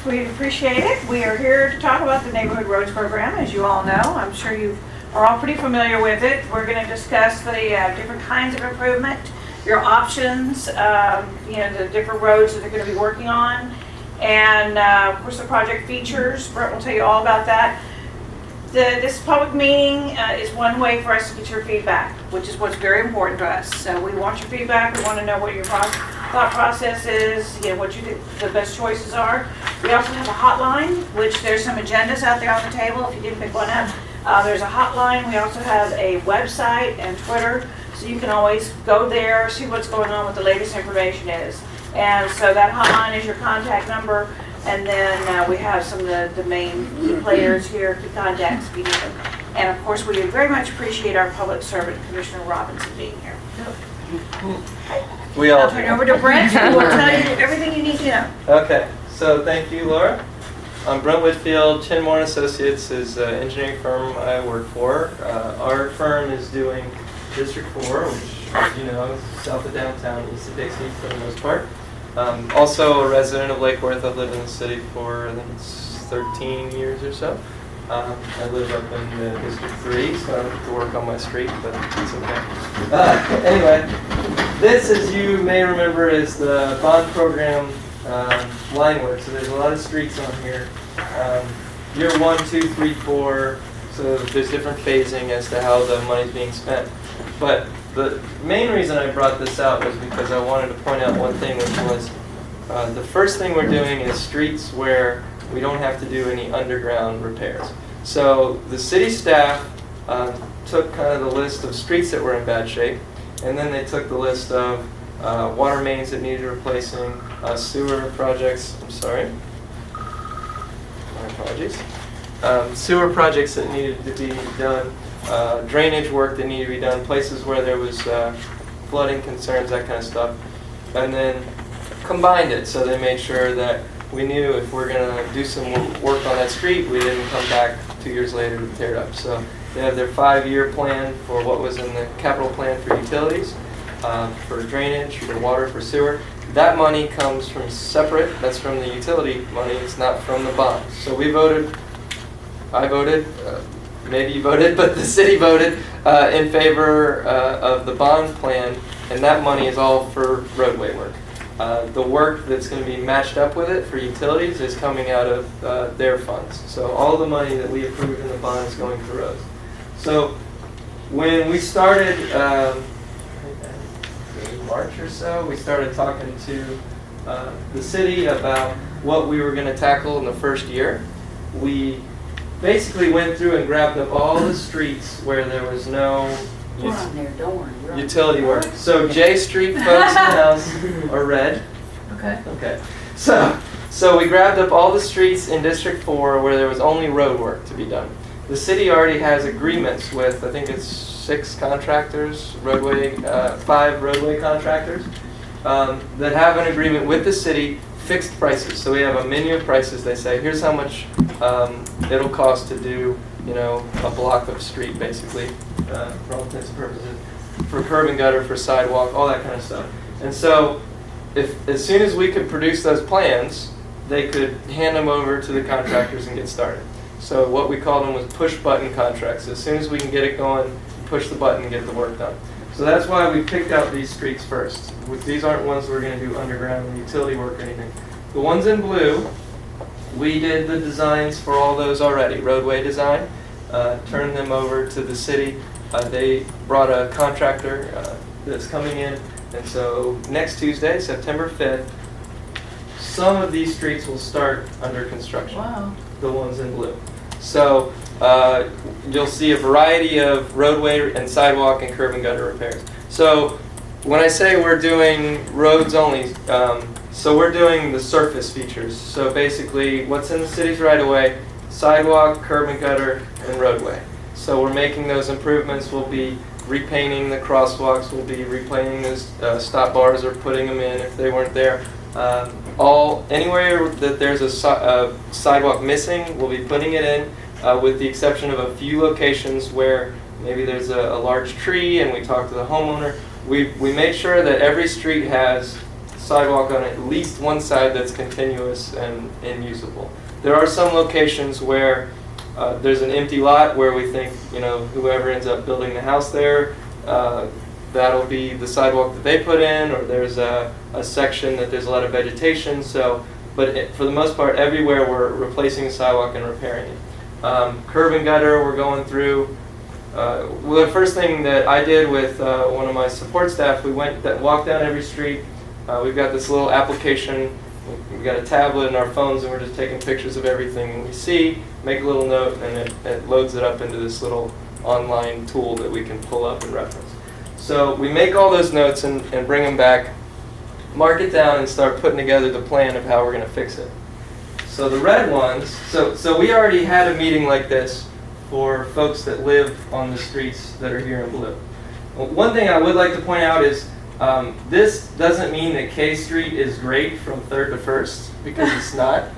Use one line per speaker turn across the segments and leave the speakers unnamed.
We appreciate it. We are here to talk about the Neighborhood Roads Program, as you all know. I'm sure you are all pretty familiar with it. We're going to discuss the different kinds of improvement, your options, the different roads that they're going to be working on, and of course the project features. Brett will tell you all about that. This public meeting is one way for us to get your feedback, which is what's very important to us. So we want your feedback. We want to know what your thought process is, what you think the best choices are. We also have a hotline, which there's some agendas out there on the table if you didn't pick one up. There's a hotline. We also have a website and Twitter, so you can always go there, see what's going on, what the latest information is. And so that hotline is your contact number. And then we have some of the main key players here, key contacts if you need them. And of course, we very much appreciate our public servant, Commissioner Robinson, being here.
We all
I'll turn it over to Brent, who will tell you everything you need to know.
Okay, so thank you, Laura. I'm Brent Whitfield. Chinmore Associates is an engineering firm I work for. Our firm is doing District 4, which, as you know, is south of downtown, east of Dixie for the most part. Also a resident of Lake Worth. I've lived in the city for, I think it's 13 years or so. I live up in District 3, so I don't have to work on my street, but it's okay. Anyway, this, as you may remember, is the bond program line work. So there's a lot of streets on here. Year 1, 2, 3, 4, so there's different phasing as to how the money's being spent. But the main reason I brought this out was because I wanted to point out one thing, which was the first thing we're doing is streets where we don't have to do any underground repairs. So the city staff took kind of the list of streets that were in bad shape, and then they took the list of water mains that needed replacing, sewer projects, my apologies, sewer projects that needed to be done, drainage work that needed to be done, places where there was flooding concerns, that kind of stuff, and then combined it so they made sure that we knew if we're going to do some work on that street, we didn't come back 2 years later to tear it up. So they have their 5-year plan for what was in the capital plan for utilities, for drainage, for water, for sewer. That money comes from separate, that's from the utility money, it's not from the bonds. So we voted, I voted, maybe you voted, but the city voted in favor of the bond plan, and that money is all for roadway work. The work that's going to be matched up with it for utilities is coming out of their funds. So all the money that we approved in the bond is going to roads. So when we started, in March or so, we started talking to the city about what we were going to tackle in the first year. We basically went through and grabbed up all the streets where there was no utility work. So J Street folks in the house are red. Okay. So we grabbed up all the streets in District 4 where there was only road work to be done. The city already has agreements with, I think it's 6 contractors, 5 roadway contractors that have an agreement with the city, fixed prices. So we have a menu of prices. They say, here's how much it'll cost to do, a block of street, basically, for all intents and purposes, for curb and gutter, for sidewalk, all that kind of stuff. And so, as soon as we could produce those plans, they could hand them over to the contractors and get started. So what we called them was push-button contracts. As soon as we can get it going, push the button and get the work done. So that's why we picked out these streets first. These aren't ones we're going to do underground utility work or anything. The ones in blue, we did the designs for all those already, roadway design, turned them over to the city. They brought a contractor that's coming in, and so next Tuesday, September 5th, some of these streets will start under construction.
Wow.
The ones in blue. So you'll see a variety of roadway and sidewalk and curb and gutter repairs. So when I say we're doing roads only, so we're doing the surface features. So basically what's in the city's right of way, sidewalk, curb and gutter, and roadway. So we're making those improvements. We'll be repainting the crosswalks. We'll be repainting the stop bars or putting them in if they weren't there. Anywhere that there's a sidewalk missing, we'll be putting it in, with the exception of a few locations where maybe there's a large tree and we talk to the homeowner. We made sure that every street has sidewalk on at least one side that's continuous and usable. There are some locations where there's an empty lot where we think, whoever ends up building the house there, that'll be the sidewalk that they put in, or there's a section that there's a lot of vegetation. So, but for the most part, everywhere we're replacing the sidewalk and repairing it. Curb and gutter, we're going through. Well, the first thing that I did with one of my support staff, we walked down every street. We've got this little application. We've got a tablet and our phones, and we're just taking pictures of everything we see, make a little note, and it loads it up into this little online tool that we can pull up and reference. So we make all those notes and bring them back, mark it down, and start putting together the plan of how we're going to fix it. So the red ones, so we already had a meeting like this for folks that live on the streets that are here in blue. Well, one thing I would like to point out is this doesn't mean that K Street is great from 3rd to 1st, because it's not.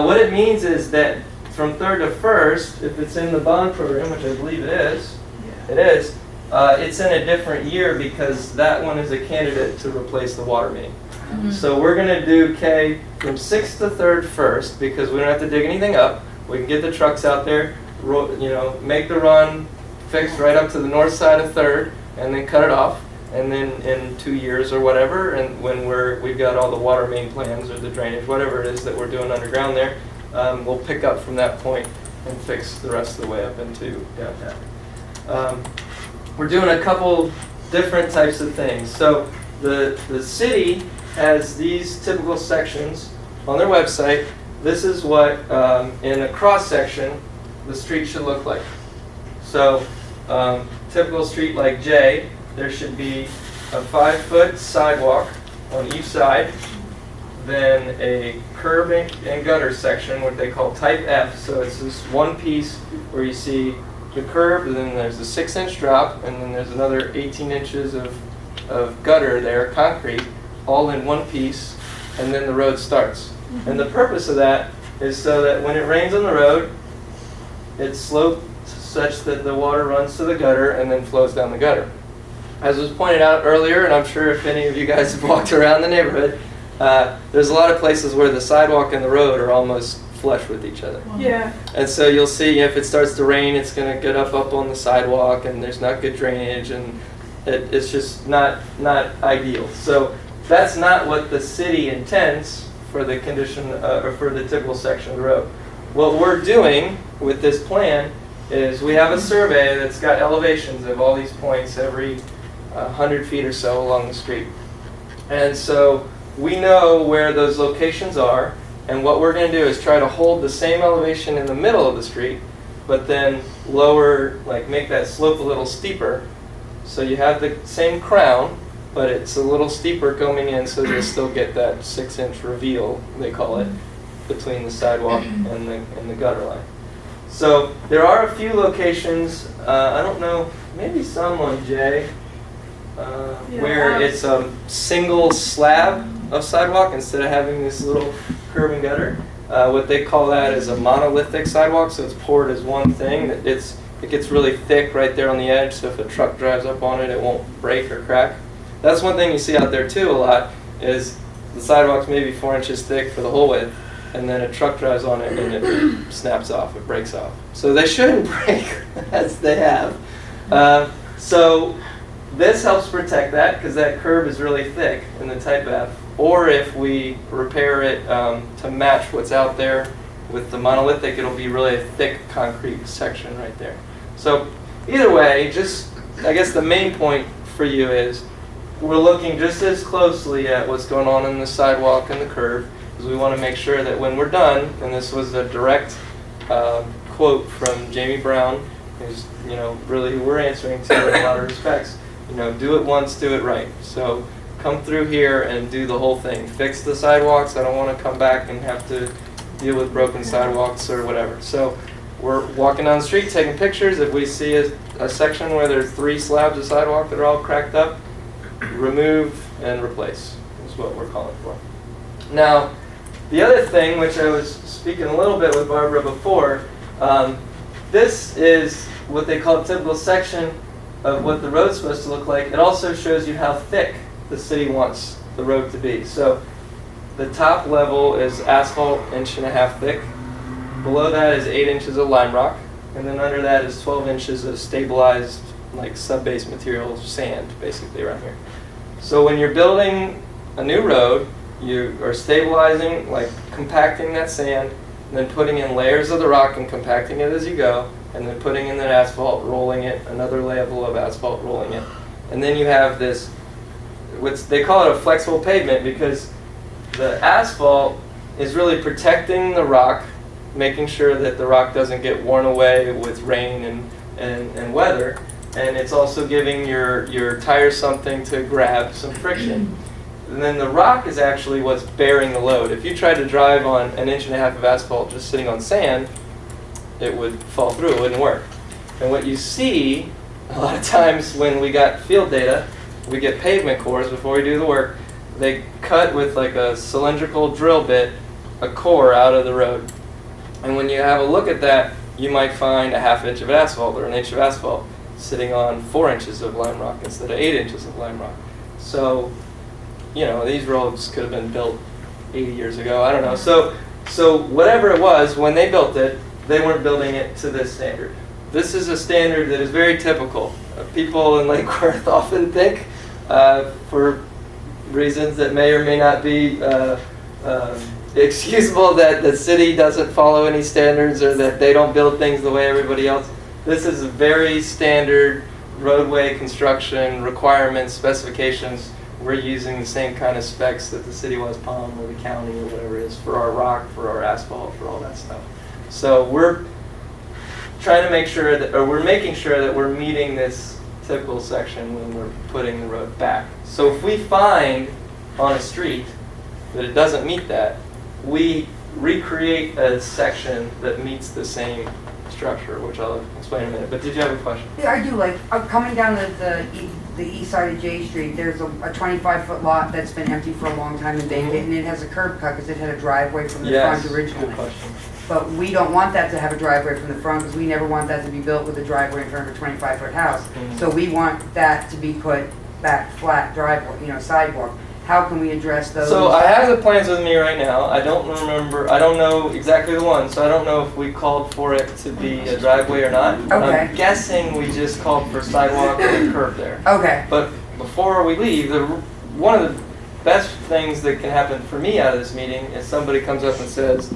What it means is that from 3rd to 1st, if it's in the bond program, which I believe it is, it's in a different year because that one is a candidate to replace the water main. Mm-hmm. So we're going to do K from 6th to 3rd first, because we don't have to dig anything up. We can get the trucks out there, make the run fixed right up to the north side of 3rd, and then cut it off. And then in 2 years or whatever, and when we've got all the water main plans or the drainage, whatever it is that we're doing underground there, we'll pick up from that point and fix the rest of the way up into downtown. We're doing a couple different types of things. So the city has these typical sections on their website. This is what, in a cross section, the street should look like. So typical street like J, there should be a 5-foot sidewalk on each side, then a curb and gutter section, what they call type F. So it's this one piece where you see the curb, and then there's a 6-inch drop, and then there's another 18 inches of gutter there, concrete, all in one piece, and then the road starts. Mm-hmm. And the purpose of that is so that when it rains on the road, it's sloped such that the water runs to the gutter and then flows down the gutter. As was pointed out earlier, and I'm sure if any of you guys have walked around the neighborhood, there's a lot of places where the sidewalk and the road are almost flush with each other.
Yeah.
And so you'll see if it starts to rain, it's going to get up on the sidewalk, and there's not good drainage, and it's just not ideal. So that's not what the city intends for the condition or for the typical section of the road. What we're doing with this plan is we have a survey that's got elevations of all these points every 100 feet or so along the street. And so we know where those locations are, and what we're going to do is try to hold the same elevation in the middle of the street, but then lower, make that slope a little steeper. So you have the same crown, but it's a little steeper coming in, so you'll still get that 6-inch reveal, they call it, between the sidewalk and the gutter line. So there are a few locations, I don't know, maybe some on J, where it's a single slab of sidewalk instead of having this little curb and gutter. What they call that is a monolithic sidewalk, so it's poured as one thing. It gets really thick right there on the edge, so if a truck drives up on it, it won't break or crack. That's one thing you see out there too a lot, is the sidewalk's maybe 4 inches thick for the whole width, and then a truck drives on it and it snaps off, it breaks off. So they shouldn't break, as they have. So this helps protect that, because that curb is really thick in the type F. Or if we repair it to match what's out there with the monolithic, it'll be really a thick concrete section right there. So either way, I guess the main point for you is we're looking just as closely at what's going on in the sidewalk and the curb, because we want to make sure that when we're done, and this was a direct quote from Jamie Brown, who's really who we're answering to in a lot of respects, do it once, do it right. So come through here and do the whole thing. Fix the sidewalks. I don't want to come back and have to deal with broken sidewalks or whatever. So we're walking down the street, taking pictures. If we see a section where there's 3 slabs of sidewalk that are all cracked up, remove and replace is what we're calling for. Now, the other thing, which I was speaking a little bit with Barbara before, this is what they call a typical section of what the road's supposed to look like. It also shows you how thick the city wants the road to be. So the top level is asphalt 1.5 inches thick. Below that is 8 inches of lime rock. And then under that is 12 inches of stabilized, like sub-base material, sand, basically around here. So when you're building a new road, you are stabilizing, like compacting that sand, and then putting in layers of the rock and compacting it as you go, and then putting in that asphalt, rolling it, another level of asphalt, rolling it. And then you have this, they call it a flexible pavement because the asphalt is really protecting the rock, making sure that the rock doesn't get worn away with rain and weather. And it's also giving your tires something to grab, some friction. And then the rock is actually what's bearing the load. If you tried to drive on 1.5 inches of asphalt just sitting on sand, it would fall through, it wouldn't work. And what you see a lot of times when we got field data, we get pavement cores before we do the work, they cut with like a cylindrical drill bit a core out of the road. And when you have a look at that, you might find a 1/2 inch of asphalt or 1 inch of asphalt sitting on 4 inches of lime rock instead of 8 inches of lime rock. So, you know, these roads could have been built 80 years ago, I don't know. So whatever it was, when they built it, they weren't building it to this standard. This is a standard that is very typical. People in Lake Worth often think, for reasons that may or may not be excusable, that the city doesn't follow any standards or that they don't build things the way everybody else. This is a very standard roadway construction requirements, specifications. We're using the same kind of specs that the city of West Palm or the county or whatever it is for our rock, for our asphalt, for all that stuff. So we're trying to make sure that, or we're making sure that we're meeting this typical section when we're putting the road back. So if we find on a street that it doesn't meet that, we recreate a section that meets the same structure, which I'll explain in a minute. But did you have a question?
Yeah, I do. Like coming down the east side of J Street, there's a 25-foot lot that's been empty for a long time and vacant, and it has a curb cut because it had a driveway from the front originally.
Good question.
But we don't want that to have a driveway from the front because we never want that to be built with a driveway in front of a 25-foot house.
Mm-hmm.
So we want that to be put back flat driveway, sidewalk. How can we address those?
So I have the plans with me right now. I don't know exactly the one, so I don't know if we called for it to be a driveway or not.
Okay.
I'm guessing we just called for sidewalk and a curb there.
Okay.
But before we leave, one of the best things that can happen for me out of this meeting is somebody comes up and says,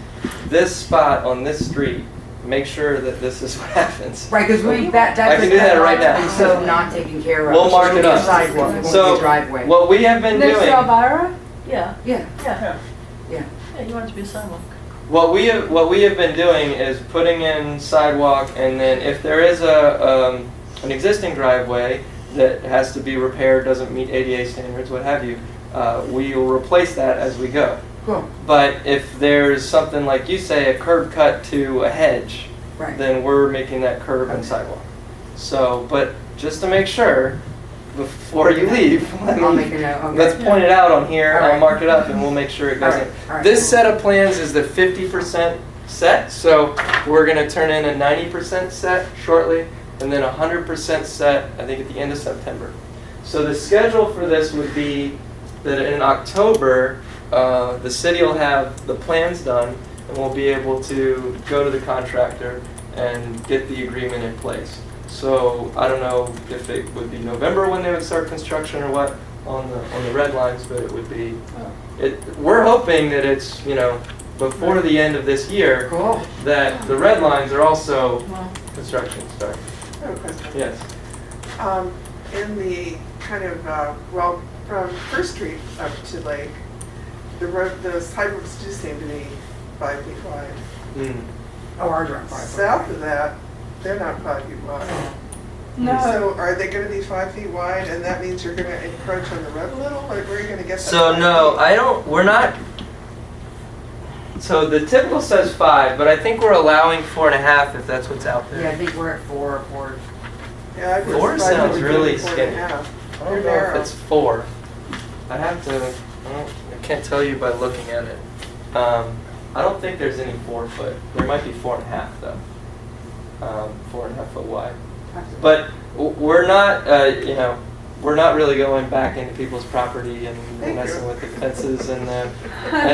this spot on this street, make sure that this is what happens.
Right, because
I can do that right now.
It's so not taken care of.
We'll mark it up.
Sidewalk, it won't be
So
a driveway.
what we have been
Next
doing,
to Elvira? Yeah.
Yeah.
Yeah.
Yeah.
Yeah, you want it to be a sidewalk.
what we have been doing is putting in sidewalk, and then if there is an existing driveway that has to be repaired, doesn't meet ADA standards, what have you, we will replace that as we go.
Cool.
But if there's something like you say, a curb cut to a hedge,
Right.
then we're making that curb and sidewalk. So, but just to make sure, before you leave,
I'll make a note. Okay.
let's point it out on here,
All
I'll
right.
mark it up, and we'll make sure it goes
All
in.
right, all right.
This set of plans is the 50% set, so we're going to turn in a 90% set shortly, and then 100% set, I think, at the end of September. So the schedule for this would be that in October, the city will have the plans done, and we'll be able to go to the contractor and get the agreement in place. So I don't know if it would be November when they would start construction or what on the red lines, but it would be. We're hoping that it's before the end of this year
Cool.
that the red lines are also construction start.
I have a question.
Yes.
In the kind of, from First Street up to Lake, the sidewalks do seem to be 5 feet wide.
Mm.
Oh, our driveway.
South of that, they're not 5 feet wide.
No.
So are they gonna be 5 feet wide, and that means you're gonna encroach on the road a little? Like, where are you gonna get that?
So
5
no,
feet?
we're not. So the typical says 5, but I think we're allowing 4.5 if that's what's out
Yeah, I
there.
think we're at 4.
Yeah, I was
4
surprised
sounds
they were
really
doing 4
skinny.
and a half.
I don't
They're
know if
narrow.
it's 4. I have to. I can't tell you by looking at it. I don't think there's any 4 foot. There might be 4.5 though. 4.5 foot wide. But we're not. we're not really going back into people's property and
Thank
messing
you.
with the fences and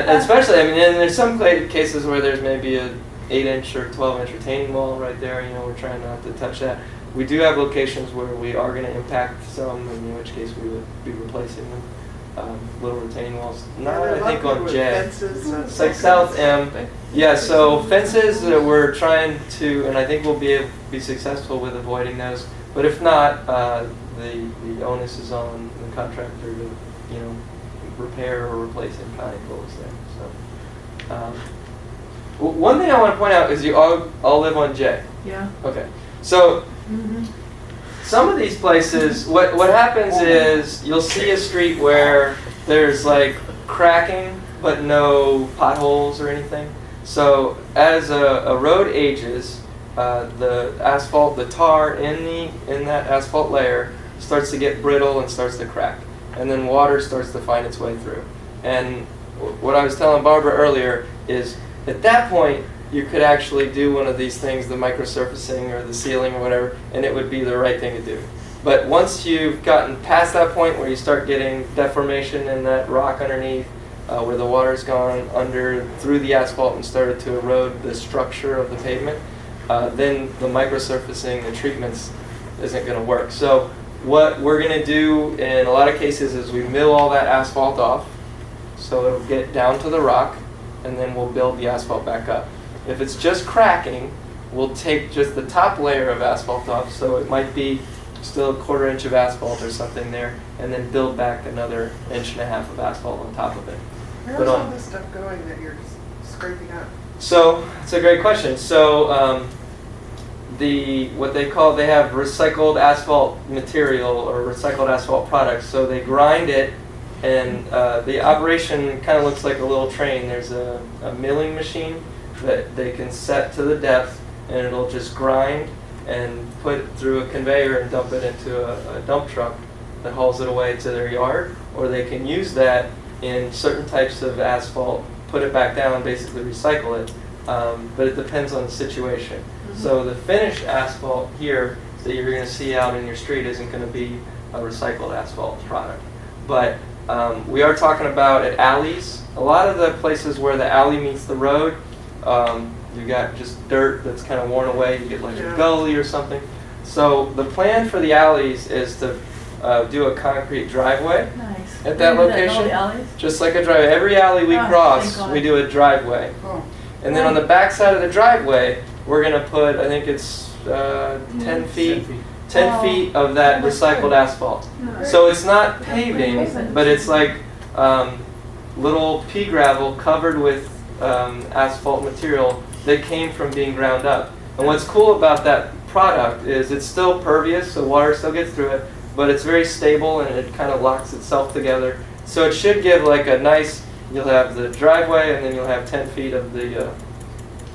especially, I mean, and there's some cases where there's maybe a 8-inch or 12-inch retaining wall right there, you know, we're trying not to touch that. We do have locations where we are going to impact some, in which case we would be replacing them. Little retaining walls. Not,
Yeah, they're
I think,
lucky
on
with
J.
fences and
It's like
stuff.
South M. Yeah, so fences, we're trying to, and I think we'll be successful with avoiding those. But if not, the onus is on the contractor to, you know, repair or replace any kind of poles there. So, one thing I want to point out is you all live on J.
Yeah.
Okay. So some of these places, what happens is you'll see a street where there's like cracking but no potholes or anything. So as a road ages, the asphalt, the tar in that asphalt layer starts to get brittle and starts to crack, and then water starts to find its way through. And what I was telling Barbara earlier is at that point you could actually do one of these things, the microsurfacing or the sealing or whatever, and it would be the right thing to do. But once you've gotten past that point where you start getting deformation in that rock underneath, where the water's gone under through the asphalt and started to erode the structure of the pavement, then the microsurfacing, the treatments isn't going to work. So what we're going to do in a lot of cases is we mill all that asphalt off, so it'll get down to the rock, and then we'll build the asphalt back up. If it's just cracking, we'll take just the top layer of asphalt off, so it might be still a 1/4 inch of asphalt or something there, and then build back another 1.5 inches of asphalt on top of it.
Where's all this stuff going that you're scraping up?
So it's a great question. So what they have recycled asphalt material or recycled asphalt products. So they grind it, and the operation kind of looks like a little train. There's a milling machine that they can set to the depth, and it'll just grind and put it through a conveyor and dump it into a dump truck that hauls it away to their yard. Or they can use that in certain types of asphalt, put it back down, basically recycle it. But it depends on the situation. So the finished asphalt here that you're going to see out in your street isn't going to be a recycled asphalt product. But we are talking about at alleys. A lot of the places where the alley meets the road, you got just dirt that's kind of worn away. You get like a gully or something. So the plan for the alleys is to do a concrete driveway
Nice.
at that
You do in all
location.
the alleys?
Just like a driveway. Every alley we
Oh,
cross,
thank God.
we do a driveway.
Cool.
And then on the back side of the driveway, we're going to put, I think it's 10 feet. 10
Oh.
feet of that
That's
recycled
good.
asphalt.
Nice.
So it's not paving,
amazing.
but it's like little pea gravel covered with asphalt material that came from being ground up. And what's cool about that product is it's still pervious, so water still gets through it, but it's very stable and it kind of locks itself together. So it should give like a nice, you'll have the driveway and then you'll have 10 feet of the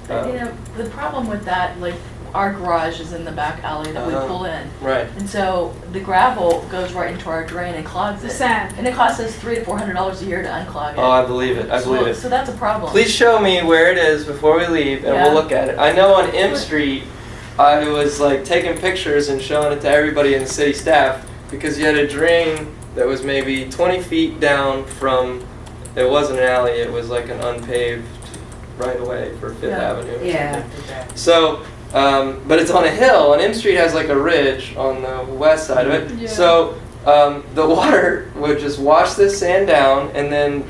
But, you know, the problem with that, like, our garage is in the back alley that we
Uh-huh.
pull in.
right.
And so the gravel goes right into our drain and clogs
The
it.
sand.
And it costs us $300 to $400 a year to unclog it.
Oh, I believe it. I believe it.
So that's a problem.
Please show me where it is before we leave, and
Yeah.
we'll look at it. I know on M Street, I was like taking pictures and showing it to everybody in the city staff because you had a drain that was maybe 20 feet down from. It wasn't an alley; it was like an unpaved right away for Fifth
Yeah.
Avenue. Or
Yeah.
something. So, but it's on a hill, and M Street has like a ridge on the west side of it.
Yeah.
So the water would just wash this sand down, and then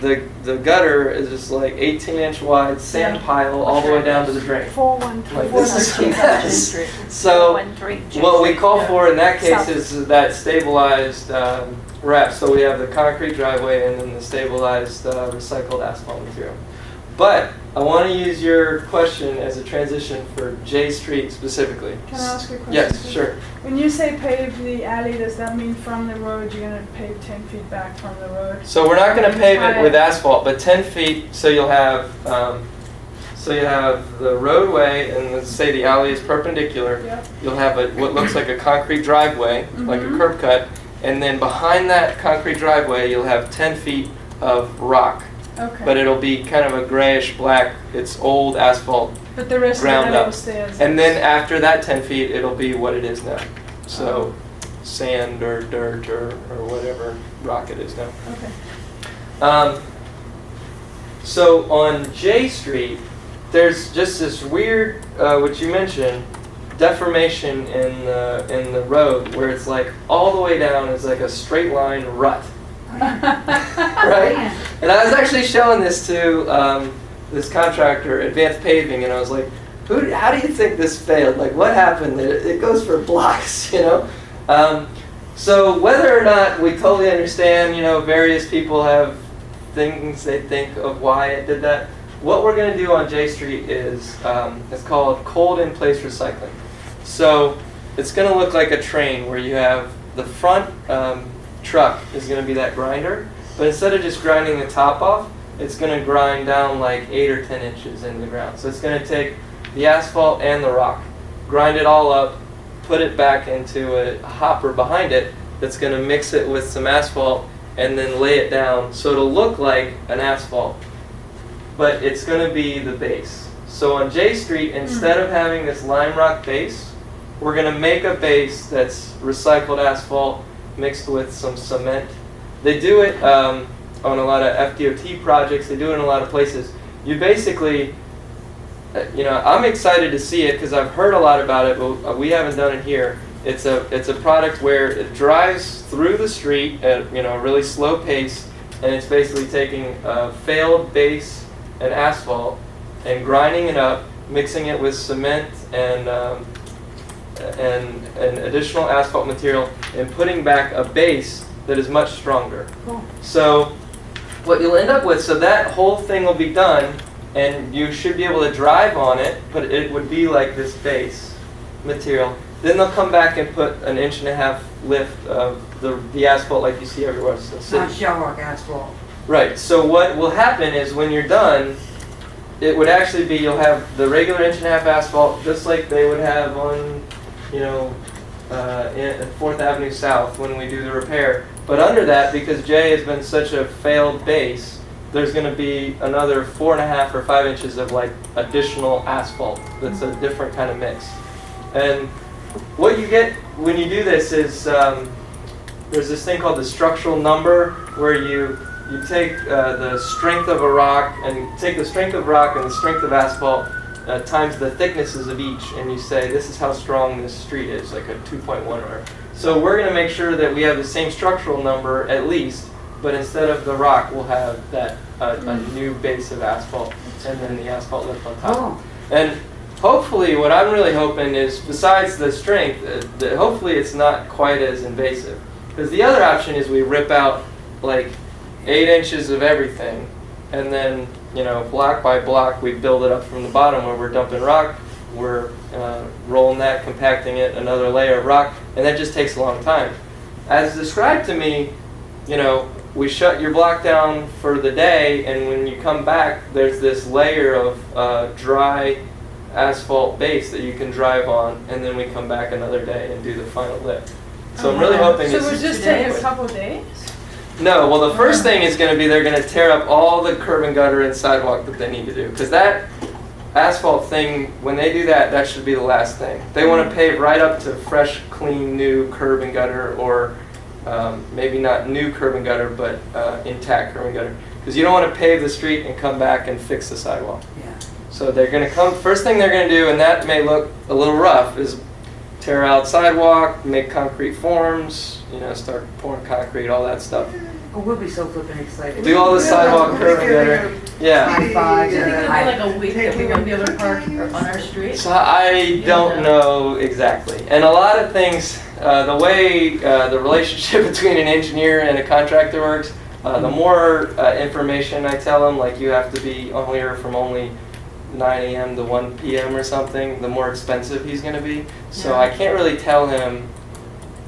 the gutter is just like 18-inch wide sand
Yeah.
pile all the way down to the drain.
413.
Like, this is a
413
mess.
Street.
So
413.
what we call
Yeah.
for in that case
South.
is that stabilized wrap. So we have the concrete driveway and then the stabilized recycled asphalt material. But I want to use your question as a transition for J Street specifically.
Can I ask you a question?
Yes,
too?
sure.
When you say pave the alley, does that mean from the road you're gonna pave 10 feet back from the road?
So we're not going to pave it with asphalt, but 10 feet. So you'll have the roadway, and let's say the alley is perpendicular.
Yep.
You'll have what looks like a concrete driveway, like a
Mhm.
curb cut, and then behind that concrete driveway, you'll have 10 feet of rock.
Okay.
But it'll be kind of a grayish black. It's old asphalt.
But the rest of the
ground
alley
up.
will stay as
And
is.
then after that 10 feet, it'll be what it is now. So sand or dirt or whatever rock it is now.
Okay.
So on J Street, there's just this weird, which you mentioned, deformation in the road where it's like all the way down is like a straight line rut. Right? And I was actually showing this to this contractor, Advanced Paving, and I was like, how do you think this failed? Like, what happened? It goes for blocks, you know? So whether or not we totally understand, you know, various people have things they think of why it did that. What we're going to do on J Street is, it's called cold in place recycling. So it's going to look like a train where you have the front truck is going to be that grinder, but instead of just grinding the top off, it's going to grind down like 8 or 10 inches into the ground. So it's going to take the asphalt and the rock, grind it all up, put it back into a hopper behind it that's going to mix it with some asphalt and then lay it down so it'll look like an asphalt, but it's going to be the base. So on J Street, instead of having this lime rock base, we're going to make a base that's recycled asphalt mixed with some cement. They do it on a lot of FDOT projects. They do it in a lot of places. You basically, you know, I'm excited to see it because I've heard a lot about it, but we haven't done it here. It's a product where it drives through the street at, you know, a really slow pace, and it's basically taking a failed base and asphalt and grinding it up, mixing it with cement and additional asphalt material, and putting back a base that is much stronger.
Cool.
So what you'll end up with, so that whole thing will be done, and you should be able to drive on it, but it would be like this base material. Then they'll come back and put an 1.5 inch lift of the asphalt like you see everywhere else in the
Not
city.
shell rock asphalt.
Right, so what will happen is when you're done, it would actually be, you'll have the regular 1.5 inch asphalt just like they would have on, you know, in 4th Avenue South when we do the repair. But under that, because J has been such a failed base, there's going to be another 4.5 or 5 inches of like additional asphalt that's a different kind of mix. And what you get when you do this is there's this thing called the structural number where you take the strength of a rock and take the strength of rock and the strength of asphalt times the thicknesses of each, and you say this is how strong this street is, like a 2.1 or. So we're going to make sure that we have the same structural number at least, but instead of the rock, we'll have that a new base of asphalt and then the asphalt lift on top.
Oh.
And hopefully, what I'm really hoping is, besides the strength, that hopefully it's not quite as invasive. Because the other option is we rip out like 8 inches of everything, and then, you know, block by block, we build it up from the bottom where we're dumping rock, we're rolling that, compacting it, another layer of rock, and that just takes a long time. As described to me, you know, we shut your block down for the day, and when you come back, there's this layer of dry asphalt base that you can drive on, and then we come back another day and do the final lift. So I'm really hoping
So
it's
we'll just take a couple days?
No, well the first thing is going to be they're going to tear up all the curb and gutter and sidewalk that they need to do. Because that asphalt thing, when they do that, that should be the last thing. They want to pave right up to fresh, clean, new curb and gutter, or maybe not new curb and gutter, but intact curb and gutter. Because you don't want to pave the street and come back and fix the sidewalk.
Yeah.
So they're going to come, first thing they're going to do, and that may look a little rough, is tear out sidewalk, make concrete forms, you know, start pouring concrete, all that stuff.
Oh, we'll be so flippin' excited.
Do all the sidewalk curb and gutter. Yeah.
High fives
Do you think
and
it'll be like a week that we won't be able to park on our street?
So I don't know exactly. And a lot of things, the way the relationship between an engineer and a contractor works, the more information I tell them, like you have to be on here from only 9 a.m. to 1 p.m. or something, the more expensive he's going to be. So I can't really tell him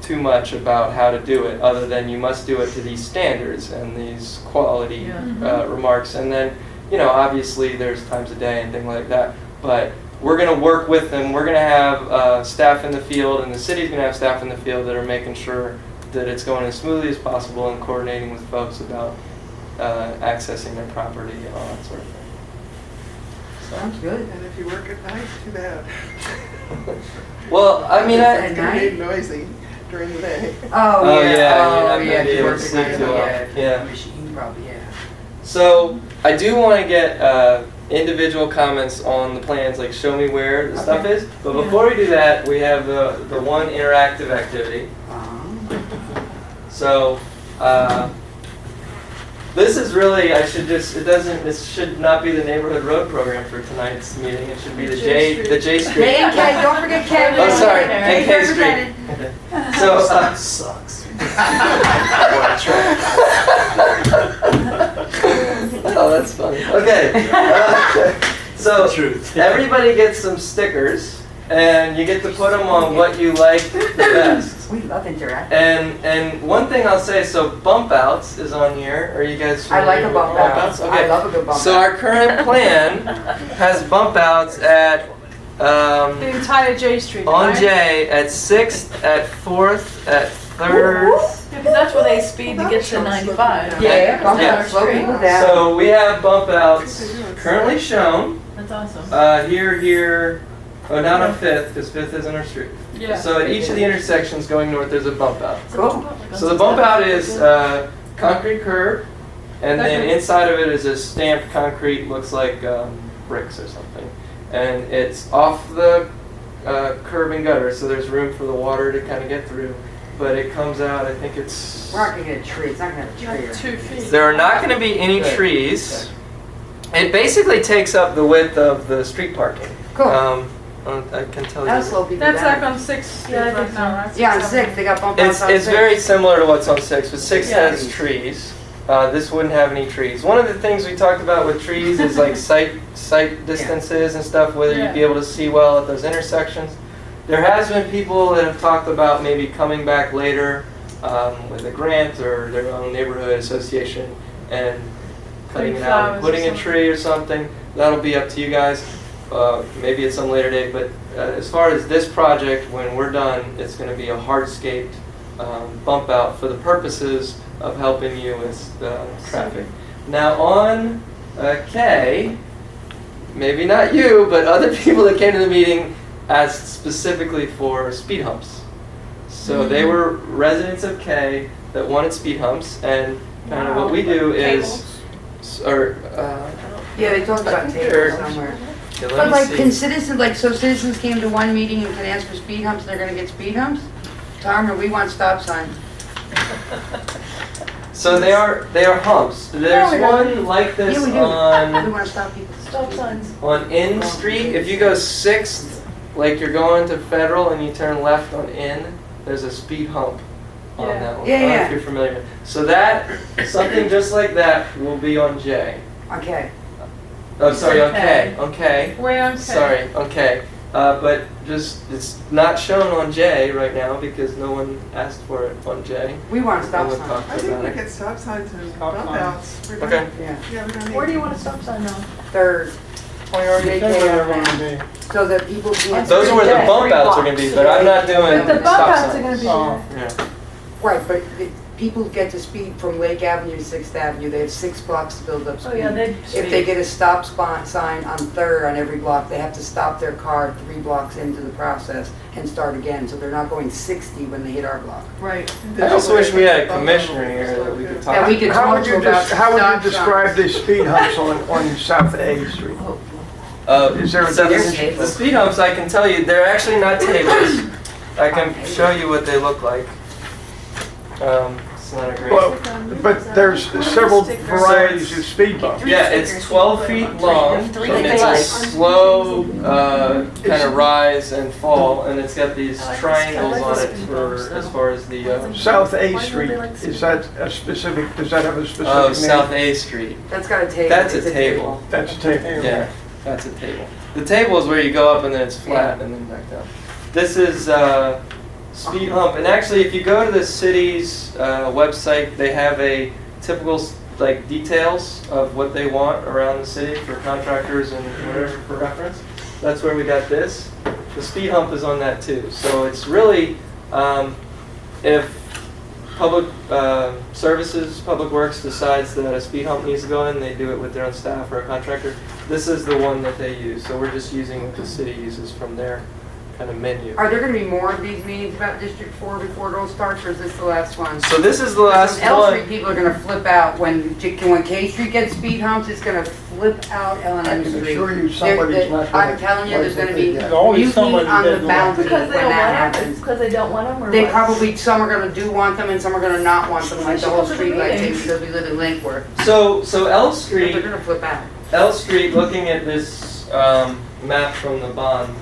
too much about how to do it, other than you must do it to these standards and these quality remarks. And then, you know, obviously there's times a day and things like that. But we're going to work with them. We're going to have staff in the field, and the city's going to have staff in the field that are making sure that it's going as smoothly as possible and coordinating with folks about accessing their property and all that sort of thing.
Sounds good.
And if you work at night, too bad.
Well, I mean,
At
It's gonna be
night?
noisy. during the day.
Oh,
Oh,
yeah,
yeah,
oh,
you're
yeah,
not
if you
able
work
to
at
sleep
night,
too well.
yeah.
Yeah.
Machine probably, yeah.
So I do want to get individual comments on the plans, like show me where the stuff is. But before we do that, we have the one interactive activity. So this is really, this should not be the neighborhood road program for tonight's meeting. It should be the J Street.
K and K, don't forget K.
Oh, sorry,
K
K Street. So
Sucks.
oh, that's funny. Okay. So
Truth.
everybody gets some stickers, and you get to put them on what you like the best.
We love interactive.
And one thing I'll say, so bump outs is on here. Are you guys
I like
familiar
a
with
bump out.
Okay.
I love a good bump
So
out.
our current plan has bump outs at
The entire J Street,
on
right?
J at 6th, at 4th, at 3rd.
Because that's where they speed to get to 95.
Yeah, bump
Yeah.
out, slow people down.
So we have bump outs currently shown
That's awesome.
here. Oh, not on 5th, because 5th isn't our street.
Yeah.
So at each of the intersections going north, there's a bump out.
Cool.
So the bump out is concrete curb, and then inside of it is a stamped concrete, looks like bricks or something. And it's off the curb and gutter, so there's room for the water to kind of get through. But it comes out, I think it's...
We're not gonna get a tree, it's not gonna have a tree.
Like 2 feet.
There are not going to be any Good. trees. It basically takes up the width of the street parking.
Cool.
I can tell
That'll
you.
slow people
That's like
down.
on 6th
Yeah, I
Street right
think
now, right?
Yeah, on 6, they got bump outs on 6.
It's very similar to what's on 6, but 6
Yeah.
has trees. This wouldn't have any trees. One of the things we talked about with trees is like sight distances and stuff, whether you'd be able to see well at those intersections. There has been people that have talked about maybe coming back later with a grant or their own neighborhood association and cutting it out and
Flowers or
putting a
something.
tree or something. That'll be up to you guys. Maybe at some later date, but as far as this project, when we're done, it's going to be a hardscaped bump out for the purposes of helping you with traffic. Now on K, maybe not you, but other people that came to the meeting asked specifically for speed humps. So they were residents of K that wanted speed humps, and kind of what we do is,
Yeah, they talked about tables somewhere.
yeah, let
But
me
like,
see.
can citizens, like, so citizens came to one meeting and can ask for speed humps, they're gonna get speed humps? Tom, or we want stop signs?
So they are humps. There's
we don't.
one like this
Yeah, we do. We
on
wanna stop people.
Stop signs.
N Street. If you go 6th, like you're going to Federal and you turn left on N, there's a speed hump on
Yeah.
that one.
Yeah,
I don't know
yeah.
if you're familiar. So that, something just like that will be on J.
Okay.
Oh, sorry, on
K.
K. On K.
Where on K?
Sorry, on K. But just, it's not shown on J right now because no one asked for it on J.
We want
No
stop
one
signs.
talked
I think
about
we
it.
get stop signs and
Stop
bump
signs.
outs. We're
Okay.
done.
Yeah.
Yeah, we don't need.
Where do you want a stop sign now?
Third.
Be.
So that people can't.
Those are where the
Yeah,
bump
3
outs are going to be, but I'm not doing
But the bump
stop
outs are gonna
signs.
be
Oh.
there.
Yeah.
Right, but people get to speed from Lake Avenue to 6th Avenue, they have 6 blocks to build up speed.
Oh, yeah, they
If they get a stop sign on 3rd on every block, they have to stop their car 3 blocks into the process and start again, so they're not going 60 when they hit our block.
Right.
I also wish we had a commissioner here that we could talk
Yeah, we
to.
could
How
talk
would
to
you
about
how would
stop
you describe
signs.
the speed humps on South A Street? Is there a
So
difference?
the speed humps, I can tell you, they're actually not tables. I can show you what they look like. It's not a great.
Well, but there's several varieties of speed bumps.
Yeah, it's 12 feet long, and it's a slow kind of rise and fall, and it's got these triangles on it for as far as the
South A Street, is that a specific, does that have a specific name?
South A Street.
That's got a table.
That's
It's
a table.
That's a table.
Yeah, that's a table. The table is where you go up and then it's flat and then back down. This is speed hump, and actually, if you go to the city's website, they have a typical like details of what they want around the city for contractors and whatever for reference. That's where we got this. The speed hump is on that too. So it's really if public services, public works decides that a speed hump needs to go in, they do it with their own staff or a contractor. This is the one that they use. So we're just using what the city uses from their kind of menu.
Are there gonna be more of these meetings about District 4 before it all starts, or is this the last one?
So this is the last
Some L Street
one.
people are gonna flip out when K Street gets speed humps, it's gonna flip out L and
I
M
can
Street.
assure you somebody's not gonna
I'm telling you, there's
like
gonna
what they
be
get.
There's always
mutiny
somebody
on
that
the
doesn't
boundary
Because
when
they don't
that
want them,
happens.
because they don't want them, or
They
what?
probably, some are gonna want them and some are gonna not want them, like the whole
Should go to the
street light thing,
meetings.
because we live in Lakewood.
So L
But
Street,
they're gonna flip out.
L Street, looking at this map from the bond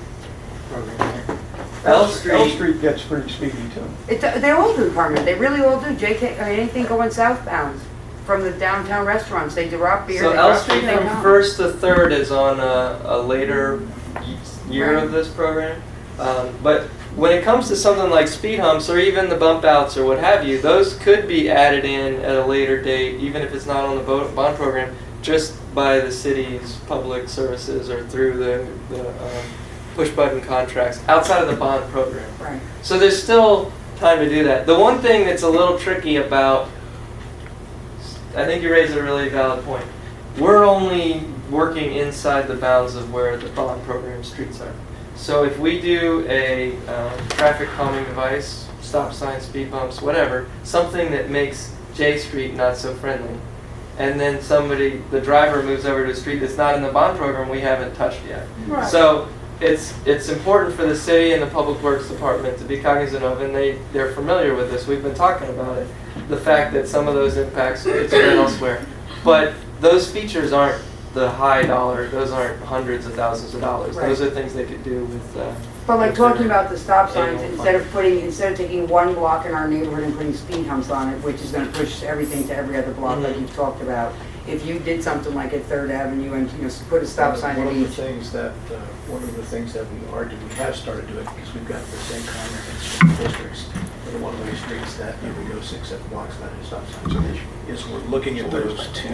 program here. L
L
Street,
Street gets pretty speedy too.
They all do, Carmen, they really all do. Anything going southbound from the downtown restaurants, they drop beer.
so
they
L
drop
Street
everything
from
else.
1st to 3rd is on a later year
Right.
of this program. But when it comes to something like speed humps or even the bump outs or what have you, those could be added in at a later date, even if it's not on the bond program, just by the city's public services or through the push button contracts outside of the bond program.
Right.
So there's still time to do that. The one thing that's a little tricky about, I think you raise a really valid point. We're only working inside the bounds of where the bond program streets are. So if we do a traffic calming device, stop signs, speed bumps, whatever, something that makes J Street not so friendly, and then the driver moves over to a street that's not in the bond program, we haven't touched yet.
Right.
So it's important for the city and the Public Works Department to be cognizant of, and they're familiar with this. We've been talking about it. The fact that some of those impacts get spread elsewhere. But those features aren't the high dollar, those aren't hundreds of thousands of dollars.
Right.
Those are things they could do with
But like
with
talking
their
about the stop signs,
annual
instead of taking one block in our neighborhood and putting speed humps on it, which is gonna push everything to every other block like
Mhm.
you've talked about, if you did something like at Third Avenue and, put a stop sign
One
at
of the
each.
things that, we have started doing, because we've got the same kind of districts, for the one-way streets that you can go 6-7 blocks without any stop signs, is we're looking at those to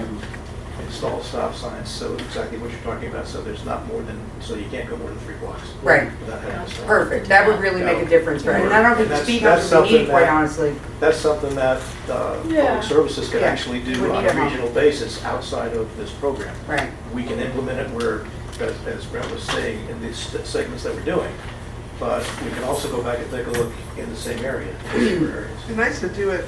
install stop signs, so exactly what you're talking about, so there's not more than, so you can't go more than 3 blocks.
Right.
Without having to stop.
Perfect, that would really make a difference, right? And I don't think
And
speed
that's
humps we need,
something
quite
that-
honestly.
That's something that
Yeah.
public services can
Yeah.
actually do
We
on
need
a
a hump.
regional basis outside of this program.
Right.
We can implement it where, as Brent was saying, in these segments that we're doing, but we can also go back and take a look in the same area, in the same areas.
It'd be nice to do it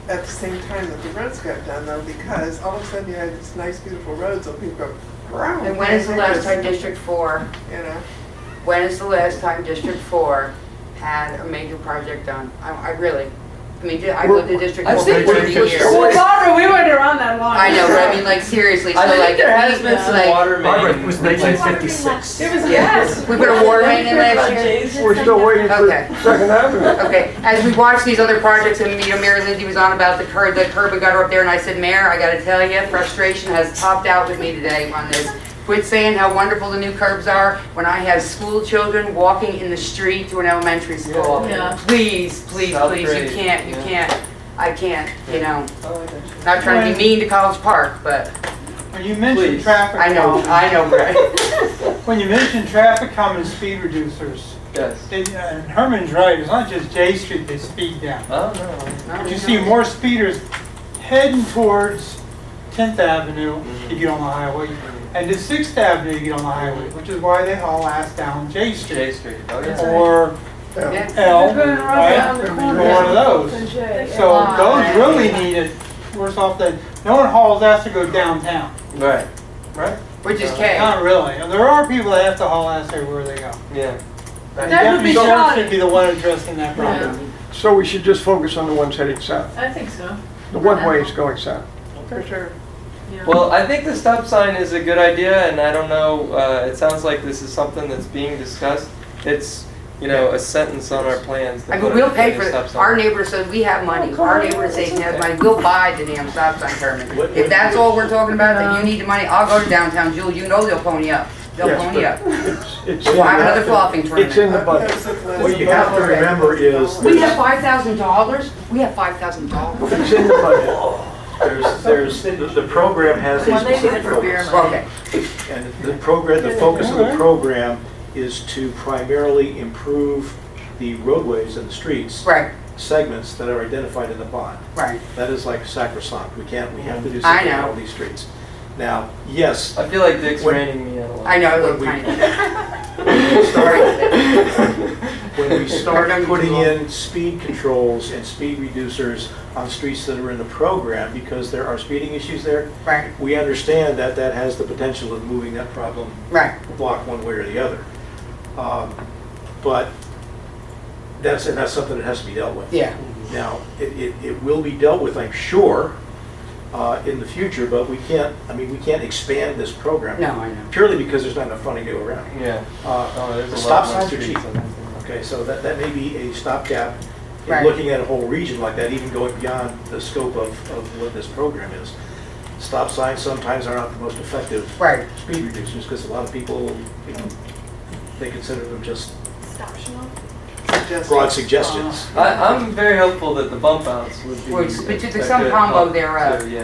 at the same time that the roads got done though, because all of a sudden you had this nice beautiful road, so people go, wow.
And when is the last time District 4,
You know,
when is the last time District 4 had a major project done? I really, I've lived in District 4
I
for
think
30 years.
Well, Barbara, we went around that line.
I know, but I mean, like, seriously, so
I think
like.
there has been some
like-
water
Barbara,
main.
it was 1956.
It was
Yeah.
gas.
We put a water main in last year.
We're still waiting for
Okay.
Second Avenue.
Okay, as we watch these other projects, and Mary Lindsay was on about the curb and gutter up there, and I said, Mayor, I gotta tell you, frustration has topped out with me today on this. Quit saying how wonderful the new curbs are when I have school children walking in the street to an elementary school.
Yeah.
Please, please,
South
please,
grade,
you
yeah.
can't, I can't,
Oh, okay.
not trying to be mean to College Park, but
When you mention
Please.
traffic
I know,
calming,
Brett.
when you mention traffic calming speed reducers,
Yes.
and Herman's right, it's not just J Street they speed down.
Oh, no.
But you see more speeders heading towards 10th Avenue to get on the highway, and to 6th Avenue to get on the highway, which is why they haul ass down J
J
Street.
Street. Oh, yeah.
Or
Yeah.
L,
They're going right down the
right?
corner.
Or one of those.
And J, yeah.
So those really need it, worse off than, no one hauls ass to go downtown,
Right.
right?
Which is K.
Not really. And there are people that have to haul ass everywhere they go.
Yeah.
And
That would be
Deputy Sheriff
Johnny.
should be the one addressing that problem.
So we should just focus on the ones heading south.
I think so.
The one-way is going south.
for sure.
Yeah.
Well, I think the stop sign is a good idea, and I don't know, it sounds like this is something that's being discussed. It's, a sentence on our plans. to
I mean,
put
we'll
a
pay for
stop
it.
sign.
Our neighbor says we have money. Our neighbor says he has money. We'll buy the damn stop sign permit. If that's all we're talking about, that you need the money, I'll go to downtown Jewel. You know they'll pony up. They'll
Yes,
pony up.
but it's
We'll have another
in
flopping
the- It's in
tournament.
the budget.
What you have to remember is,
We have $5,000? We have $5,000?
It's in the budget.
the program has a
Well, they did
specific
it for beer
focus.
money.
Okay.
And the focus of the program is to primarily improve the roadways and the streets.
Right,
Segments that are identified in the bond.
right.
That is like sacrosanct. We have to do
I
something on
know.
all these streets. Now, yes,
I feel like Dick's
When-
reining me in a lot.
I know,
When
look
we-
tiny. Sorry.
when we start putting in speed controls and speed reducers on streets that are in the program, because there are speeding issues there,
Right,
we understand that that has the potential of moving that problem
right.
block one way or the other. But that's something that has to be dealt with.
Yeah,
Now, it will be dealt with, I'm sure, in the future, but we can't expand this program.
no, I know.
Purely because there's not enough funding to go around.
Yeah. Oh, there's
The
a
stop
lot more
signs are
streets
cheap.
on that thing.
Okay, so that may be a stopgap in
Right.
looking at a whole region like that, even going beyond the scope of what this program is. Stop signs sometimes are not the most effective
Right.
speed reducers, because a lot of people, they consider them just broad suggestions.
I'm very hopeful that the bump outs would be.
Well, it's- but
a
there's some
good
combo
help,
thereof.
too, yeah.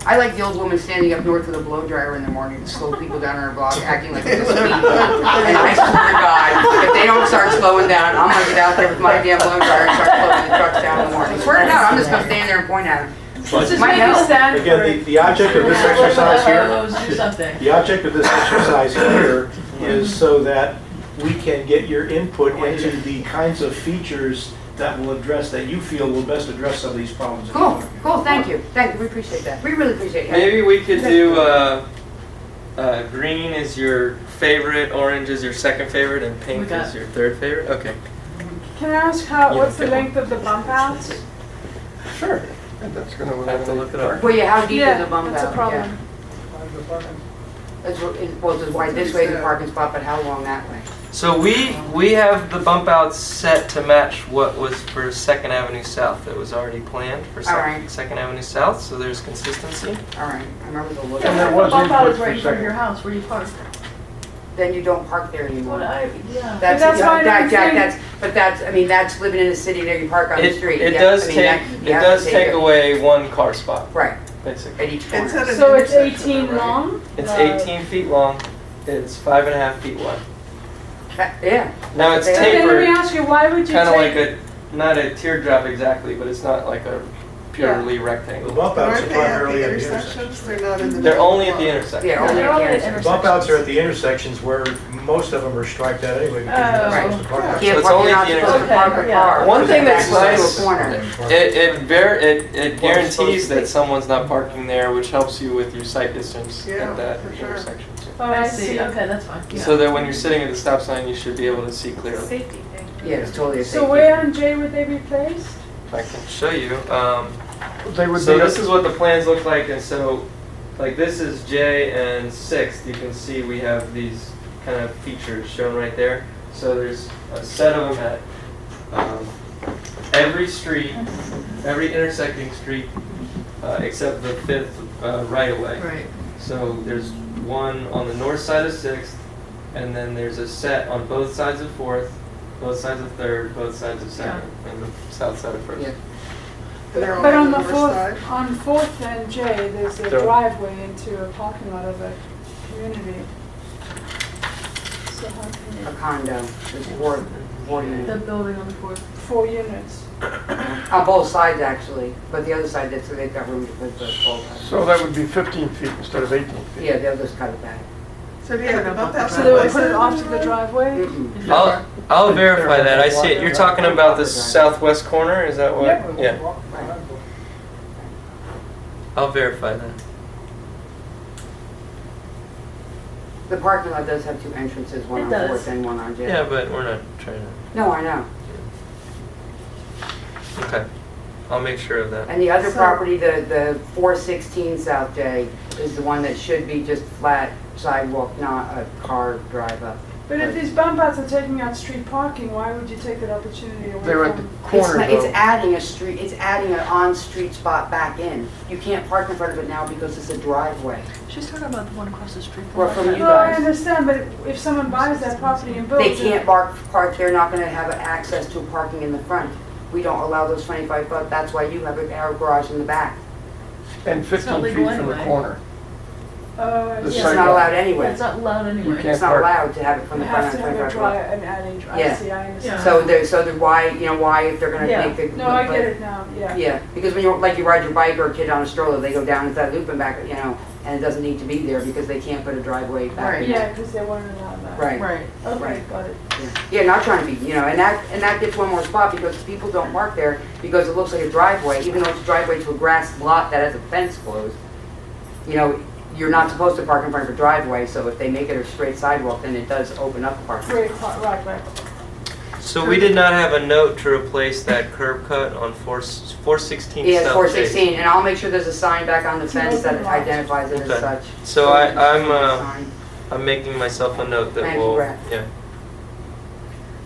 I like the old woman standing up north of the blow dryer in the morning to slow people down on her block, acting like it's a speed limit. And I swear to God, if they don't start slowing down, I'm gonna get out there with my damn blow dryer and start slowing the trucks down in the morning. Swear to God, I'm just gonna stand there and point at them.
Just
Might
make
help.
a stand for
Again,
it.
the object of this exercise here,
Do something.
the object of this exercise here is so that we can get your input into the kinds of features that will address, that you feel will best address some of these problems.
Cool, cool, thank you, we appreciate that, we really appreciate it.
Maybe we could do green is your favorite, orange is your second favorite, and pink
We got
is your third favorite. Okay.
Can I ask what's the length of the bump outs?
Sure.
And that's gonna
I have to look it up.
Well, yeah, how deep is the bump out?
that's a
Yeah.
problem.
Well, it's wide this way, the parking spot, but how long that way?
So we have the bump outs set to match what was for Second Avenue South. It was already planned for
Alright.
Second Avenue South, so there's consistency.
All right, I remember the look.
And there
The
was
bump out
input
is
for
right in front of
second.
your house, where you park.
Then you don't park there anymore.
Yeah.
That's,
That's why I'm
Jack,
saying-
that's living in the city there, you park on the street.
It
Yeah,
does
I mean,
take
that- you
it
have to
does take
it.
away one car spot,
Right,
basically.
at each corner.
Instead of
So it's
intersection,
18
right?
long?
It's 18 feet long. It's 5.5 feet wide.
Yeah.
Now it's
Okay,
Okay, let me
tapered,
ask you, why would you
kind of like
take,
not a teardrop exactly, but it's not like a purely
The
rectangle.
bump outs are
Aren't they at
primarily
the
at the intersections.
intersections? They're not in the.
They're
middle
only
of
at the
the block.
intersection.
Yeah, only
They're all
at
at
the
The bump outs are at the intersections where most of them are striped out anyway, because you're not supposed to park
You
outside.
can't
it's
park,
only
you're not
the
supposed to
intersection.
park a
Okay,
car.
yeah.
One thing that's
Back
nice,
to a corner.
it guarantees that someone's not parking there, which helps you with your sight distance
Yeah,
at that
for sure.
intersection too.
oh,
I see, okay, that's fine. Yeah.
So that when you're sitting at the stop sign, you should be able to see clearly.
Safety thing.
Yeah, it's totally a safety.
So where on J would they be placed?
I can show you.
They would
So
be,
this is what the plans look like, and so, like this is J and 6th. You can see we have these kind of features shown right there. So there's a set of them at every street, every intersecting street, except the 5th right away.
Right.
So there's one on the north side of 6th, and then there's a set on both sides of 4th, both sides of 3rd, both sides of 2nd, and the south side of 1st.
Yeah.
They're
But on
the
the
north side.
on Fourth and J, there's a
They're-
driveway into a parking lot of a community. So how can
A
you,
condo, there's four
The
units.
building on the fourth.
4 units?
On both sides, actually, but the other side, that's where they've got room to put the both.
so that would be 15 feet instead of 18 feet.
Yeah, they'll just cut it back.
So yeah, the bump outs.
So they would put it off to the driveway?
Mm-mm.
I'll verify that. I see it. You're talking about the southwest corner, is that what?
Yep.
Yeah, I'll verify that.
The parking lot does have two entrances, one
It
on
does.
Fourth and one on J.
Yeah, but we're not trying to,
No, I know.
okay. I'll make sure of that.
And the other
So-
property, the 416 South J, is the one that should be just flat sidewalk, not a car drive up.
But if these bump outs are taking out street parking, why would you take that opportunity away
They're at the
from?
corner
It's
though.
adding a street, it's adding an on-street spot back in. You can't park in front of it now because it's a driveway.
She's talking about the one across the street.
Or from you
Well, I
guys.
understand, but if someone buys that property and builds
They
it.
can't park, they're not gonna have access to parking in the front. We don't allow those 25 foot, that's why you have our garage in the back.
And
not
15 feet
legal
from the
anyway.
corner.
Oh, I
The
see.
It's
site-
not allowed
Yeah,
anyway.
it's not allowed anyway.
can't
It's not
park.
allowed to have it from
You
the front
have
on
to have a
25
drive,
foot.
an alley, I
Yeah.
see, I understand.
So why, why if they're gonna
Yeah.
make the.
No, I get it now, yeah.
Yeah, because when you, like you ride your bike or a kid on a stroller, they go down into that loop and back, and it doesn't need to be there because they can't put a driveway back
Right.
in.
Yeah, because they weren't allowed that.
Right.
Right.
Okay, got it.
Yeah, not trying to be, and that gets one more spot because people don't park there because it looks like a driveway, even though it's a driveway to a grass lot that has a fence closed. You're not supposed to park in front of a driveway, so if they make it a straight sidewalk, then it does open up parking.
Right.
So we did not have a note to replace that curb cut on 416
Yeah, it's
South
416,
Chase.
and I'll make sure there's a sign back on the
It's
fence that
open lot.
identifies it as
Okay.
such.
So
Sign.
I'm making myself a note that
Thank you,
will,
Brett.
yeah,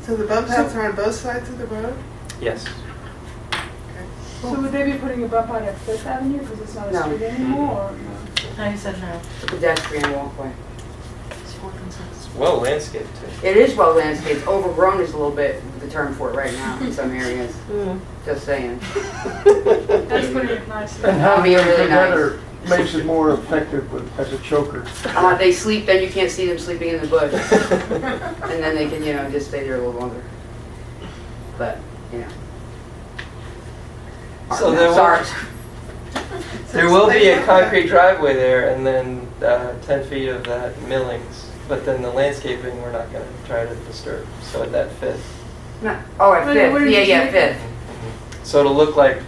So the bump outs are on both sides of the road?
yes.
So would they be putting a bump out at Fifth Avenue because it's not a
No.
street anymore? Or no?
No, you said no.
Pedestrian walkway.
It's well landscaped too.
It is well landscaped, overgrown is a little bit the term for it right now in some areas. Just saying.
That's putting it nicely.
And having
Be
it
really nice.
together makes it more effective as a choker.
They sleep, then you can't see them sleeping in the bush. And then they can, just stay there a little longer. But,
So there will,
Sorry.
there will be a concrete driveway there and then 10 feet of that millings. But then the landscaping, we're not going to try to disturb. So at that fifth.
No. Oh, at
Wait,
Fifth,
where did you
yeah,
make
Fifth.
So it'll look like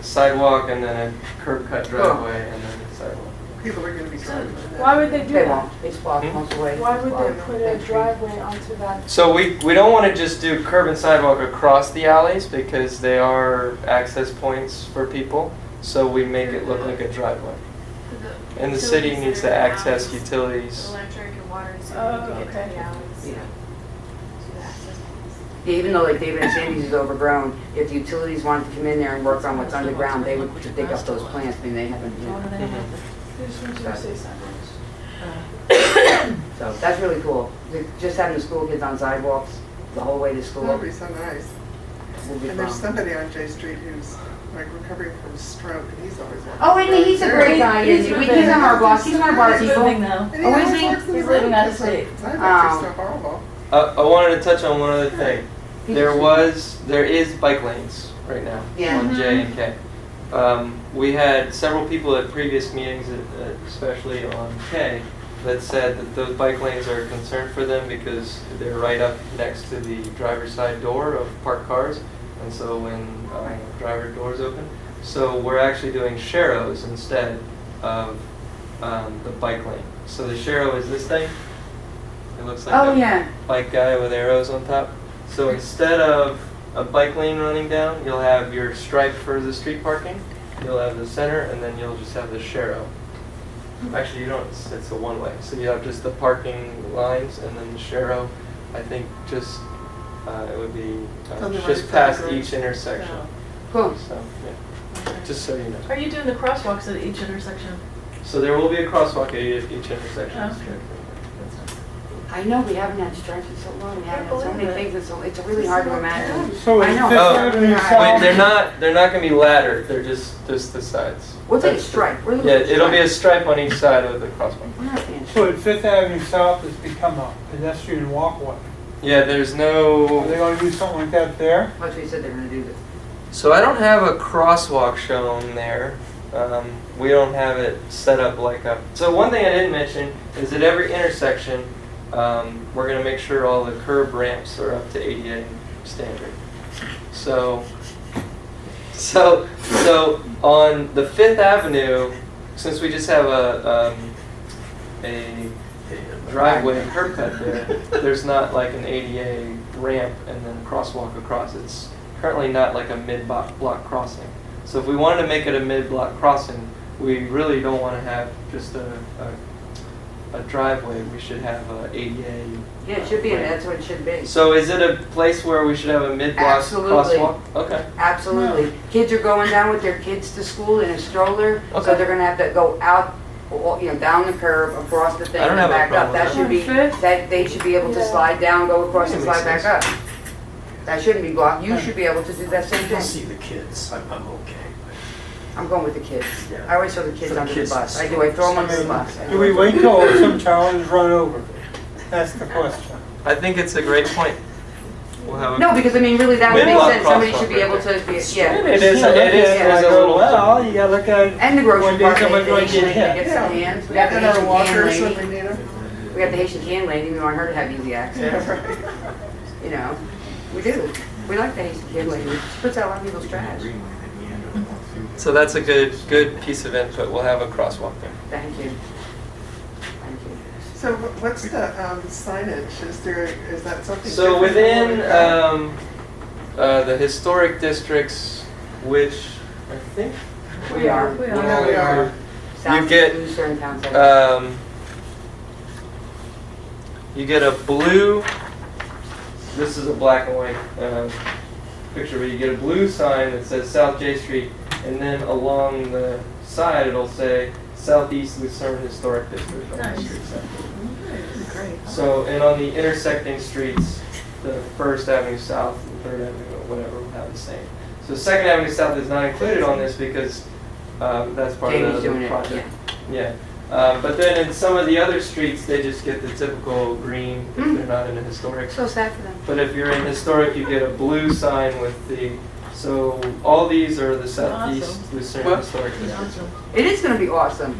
sidewalk and then a curb cut driveway and then a sidewalk.
People are gonna be driving on that.
Why would they do
They
that?
won't, it's blocked most of the way.
Why would they
Blocked.
put a driveway onto that?
So we don't want to just do curb and sidewalk across the alleys because they are access points for people. So we make it look like a driveway. And the city needs to access utilities.
Electric and water and sewer
Oh,
to get
okay.
to the alleys.
Yeah.
To the access points.
Yeah, even though like David and Sandy's is overgrown, if the utilities wanted to come in there and work on what's underground, they would dig up those plants, they haven't,
I just want you to say something.
So that's really cool. Just having the school kids on sidewalks the whole way to school.
That'd be so nice.
will be
And there's
fun.
somebody on J Street who's like recovering from stroke and he's always walking.
Oh, and he's a great guy,
He's
isn't he?
moving.
He's on our block, he's one of our
He's
people.
living though.
And
Oh, is
always
he?
walks in the
He's
road
living out of
because, like,
state.
sidewalks are so horrible.
I wanted to touch on one other thing. There is bike lanes right now
Yeah.
on J and K. We had several people at previous meetings, especially on K, that said that those bike lanes are a concern for them because they're right up next to the driver's side door of parked cars, and so when driver doors open, so we're actually doing sharrows instead of the bike lane. So the sharrow is this thing. It looks like
Oh,
a
yeah.
bike guy with arrows on top. So instead of a bike lane running down, you'll have your stripe for the street parking, you'll have the center, and then you'll just have the sharrow. Actually, you don't, it's a one-way. So you have just the parking lines and then the sharrow, I think just, it would be
On the
just
right side
past
of the road.
each intersection.
Cool.
So, yeah, just so you know.
Are you doing the crosswalks at each intersection?
So there will be a crosswalk at each intersection.
Oh, okay.
I know, we haven't had stripes in so long, we haven't had so many things, it's really hard to imagine.
So
I
is
know.
Fifth
Oh,
Avenue
Wait,
South?
they're not gonna be laddered, they're just the sides.
We'll take a
That's-
stripe. We're looking
Yeah,
at a
it'll be a
stripe.
stripe on each side of the crosswalk.
We're not being
So at Fifth Avenue South has become a pedestrian walkway.
Yeah, there's
Are they
no,
gonna do something like that there?
That's what you said they're gonna do this.
so I don't have a crosswalk shown there. We don't have it set up like a, so one thing I didn't mention is at every intersection, we're gonna make sure all the curb ramps are up to ADA standard. So on the Fifth Avenue, since we just have a driveway curb cut there, there's not like an ADA ramp and then crosswalk across. It's currently not like a mid-block crossing. So if we wanted to make it a mid-block crossing, we really don't want to have just a driveway. We should have a ADA.
Yeah, it should be,
ramp.
that's what it should be.
So is it a place where we should have a mid-block
Absolutely.
crosswalk? Okay.
Absolutely. Kids are going down with their kids to school in a stroller, so
Okay.
they're gonna have to go out, down the curb, across the thing,
I don't
and
have a
back up.
problem
That
with
should be,
Fifth?
that they should be able to
Yeah.
slide down, go across and
That
slide
makes
back up. That shouldn't be blocked. You should be able to do that same
You'll
thing.
see the kids, I'm okay.
I'm going with the kids.
Yeah.
I always throw the kids
For the
under the
kids
bus.
in
I do, I throw them under the
school.
bus.
Do we wait till some child is run over? That's the question.
I think it's a great point. We'll have a
No, because I mean, really, that would make
Mid-block
sense. Somebody
crosswalk
should be
right
able
there.
to, yeah.
It is,
there's a little-
well, you gotta look at.
And the grocery
One day
cart,
somebody's
they
gonna
should
get hit.
get some hands. We have to
And our
have some hand
walkers when
lady.
we need them.
We got the Haitian can lady, we want her to have easy access. You know, we do. We like the Haitian can lady. She puts out a lot of people's trash.
So that's a good piece of input. We'll have a crosswalk there.
Thank you. Thank you.
So what's the signage? Is that something?
So
different than
within
what we've got?
the historic districts, which I think
We are.
Yeah, we are.
South
get,
Lucerne Town Center.
you get a blue. This is a black and white picture, but you get a blue sign that says South J Street, and then along the side it'll say Southeast Lucerne Historic District on the street side.
Great.
So, and on the intersecting streets, the First Avenue South and Third Avenue, or whatever, will have the same. So Second Avenue South is not included on this because that's part
Jamie's
of the
doing it,
project. Yeah. But then in some of the other streets, they just get the typical green if they're not in a historic.
So sad for them.
But if you're in historic, you get a blue sign with the, so all these are the Southeast Lucerne Historic District.
It is gonna be awesome.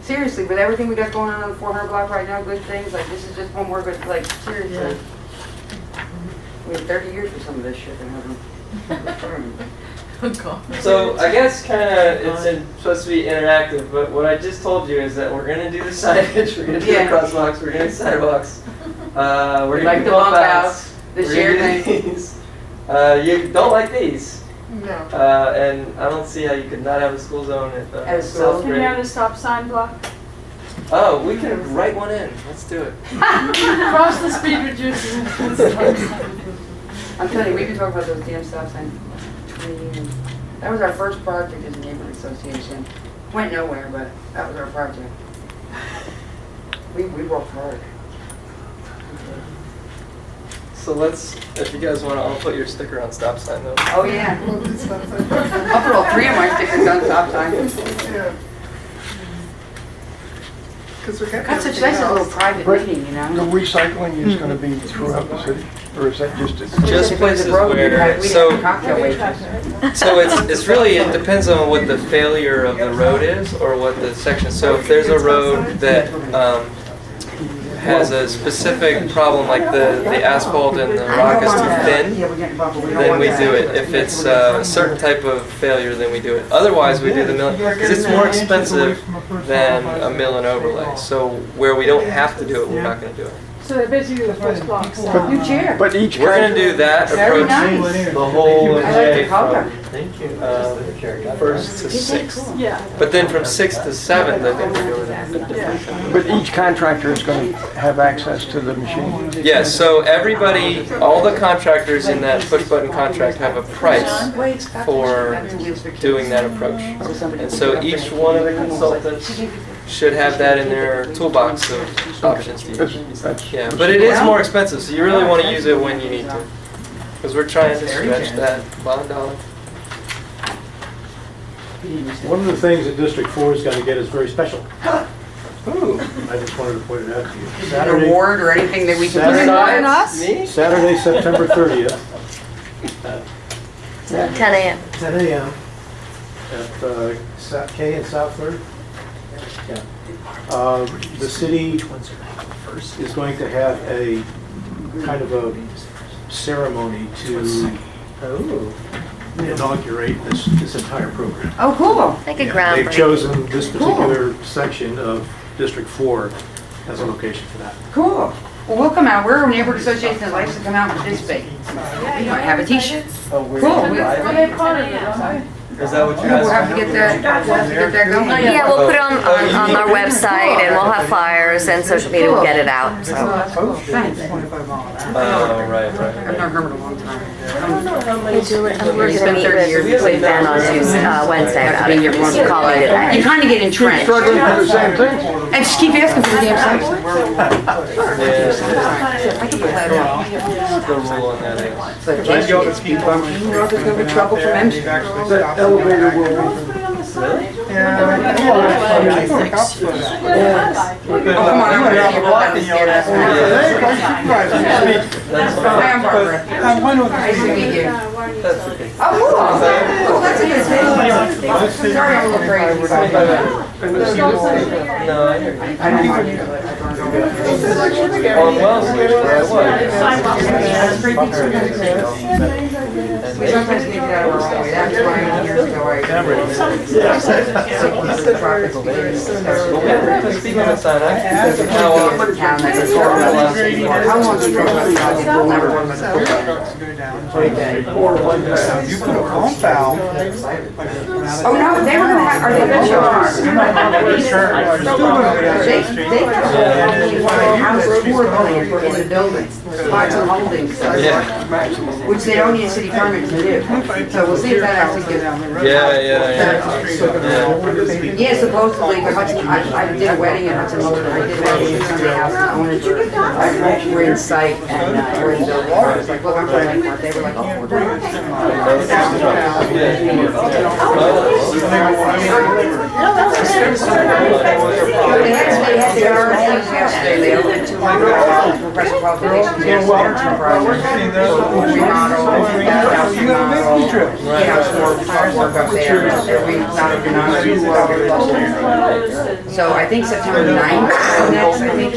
Seriously, with everything we got going on the 400 block right now, good things, like this is just one more good, like, seriously. We have 30 years for some of this shit and haven't.
Oh, God.
So I guess kind of supposed to be interactive, but what I just told you is that we're going to do the signage, we're going to do the crosswalks, we're going to do sidewalks, we're going to
Like
do
the
bump
bump
outs,
the
we're
shared
gonna do
thing.
these. You don't like these,
No.
and I don't see how you could not have a school zone at
At a school.
South
Can you have
Grade.
the stop sign block?
Oh, we can write one in. Let's do it.
Cross the speed reducer.
I'm telling you, we've been talking about those damn stop signs for 20 years. That was our first project as a neighborhood association. Went nowhere, but that was our project. We worked hard.
So let's, if you guys want to, I'll put your sticker on stop sign though.
Oh, yeah. I'll put all 3 of my stickers on stop sign.
Yeah. Because we got
Got such
everything
nice little
else.
private meeting, you
The
know?
recycling is gonna be throughout the city, or is that just?
Just places where,
We
so,
have cocktail waiters.
so it's really, it depends on what the failure of the road is or what the section. So if there's a road that has a specific problem, like the asphalt and the rock is too thin, then we do it. If it's a certain type of failure, then we do it. Otherwise, we do the mill, because it's more expensive than a mill and overlay. So where we don't have to do it, we're not going to do it.
So basically the first block.
New chair.
But each
We're going to do that
Very
approach
nice.
the whole
I like the
day
color.
from first to sixth.
Yeah.
But then from 6th to 7th, I think we're doing it.
But each contractor is going to have access to the machine.
Yes, so everybody, all the contractors in that push button contract have a price for doing that approach. And so each one of the consultants should have that in their toolbox of options to use. Yeah, but it is more expensive, so you really want to use it when you need to. Because we're trying to stretch that bond dollar.
One of the things that District 4 is going to get is very special.
Ooh.
I just wanted to point it out to you.
An
Saturday,
award or anything that we can put in
Saturday.
us?
Me?
Saturday, September 30th, at
10 a.m.
10 a.m. at K and South 3rd. Yeah. The city is going to have a kind of a ceremony to inaugurate this entire program.
Oh, cool.
Like a
They've
groundbreaking.
chosen this particular section of District 4 as a location for that.
Cool. Well, we'll come out. We're a neighborhood association that likes to come out and participate. We might have a t-shirt.
Oh, we're
Cool.
gonna
We-
drive
Well,
it?
they call it, right?
Is that what you're
We'll have to
asking?
get that going.
Yeah, we'll put it on our website and we'll have flyers and social media will get it out, so.
Thanks.
Oh, right.
I've known Herman a long time.
Hey, Julie, we're
It's
gonna
been
meet
30 years.
with Ben on Wednesday about it. You call it
You
today.
kind of get entrenched.
Struggling for the same thing.
And just keep asking for the damn size.
Yeah,
I can put that on.
the rule on that is.
But J Street, you know there's gonna be trouble from M Street.
The elevator will.
Really?
Oh, come on, I'm gonna see you roll down the stairs. Hi, I'm Barbara. Nice to meet you.
That's okay.
Oh, cool. Oh, that's a good thing. Sorry, I'm a little crazy.
No, I hear you. On Wells Street, where I was.
We sometimes need to get out of our way. That's why I'm here, so I.
Speaking of sign, I
How long do you talk about it? We'll never run the
You put a compound.
Oh, no, they were gonna have, are they gonna show us? They got a house tour plan in the building, lots of holdings, which they don't need a city permit to do. So we'll see if that actually gets. Yeah, supposedly, but Hudson, I did a wedding in Hudson Holden, I did wedding in somebody's house, and I wanted to, we're in sight, and we're in the building. I was like, look, I'm from Lakeport, they were like, oh, we're doing They had the RFPs yesterday, they opened 200 progressive qualifications yesterday. Remodel, house remodel, work up there, every, not every non. So I think September 9th is next, I think.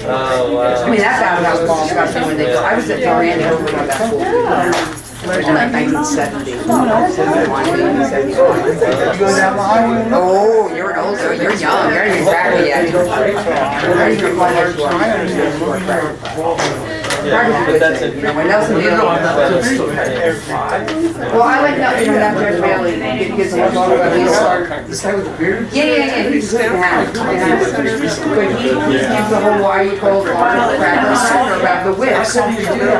I mean, that house was disgusting when they, I was at the Randy Over about that school. It was in like 1970. Oh, you're an old, you're young, you haven't even graduated yet. You know, when Nelson Bailey. Well, I like Nelson Bailey because he was all about
This guy with the beard?
yeah, he's good to have. But he gives the whole why you call practice about the whip. Yeah,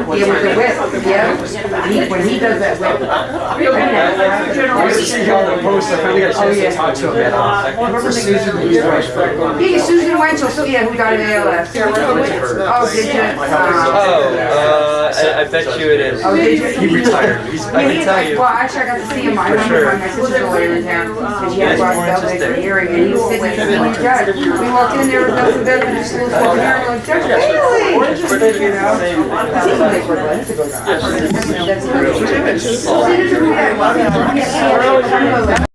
with the whip, yeah. When he does that whip.
I was just thinking on the post, I finally got a chance to talk to him. Remember Susan who used to watch football?
Yeah, Susan Wenzel, so yeah, who died of ALS. Oh, did you?
I bet you it is.
Oh, did you?
He retired. I can tell you.
Well, actually, I got to see him. I remember my sister's a lawyer in town, and she had brought up for the hearing, and he was sitting next to the judge. We walked in there with Nelson Bailey, and the school's walking around, we're like, Judge Bailey! You know? Seems like we're glad to go down. That's great.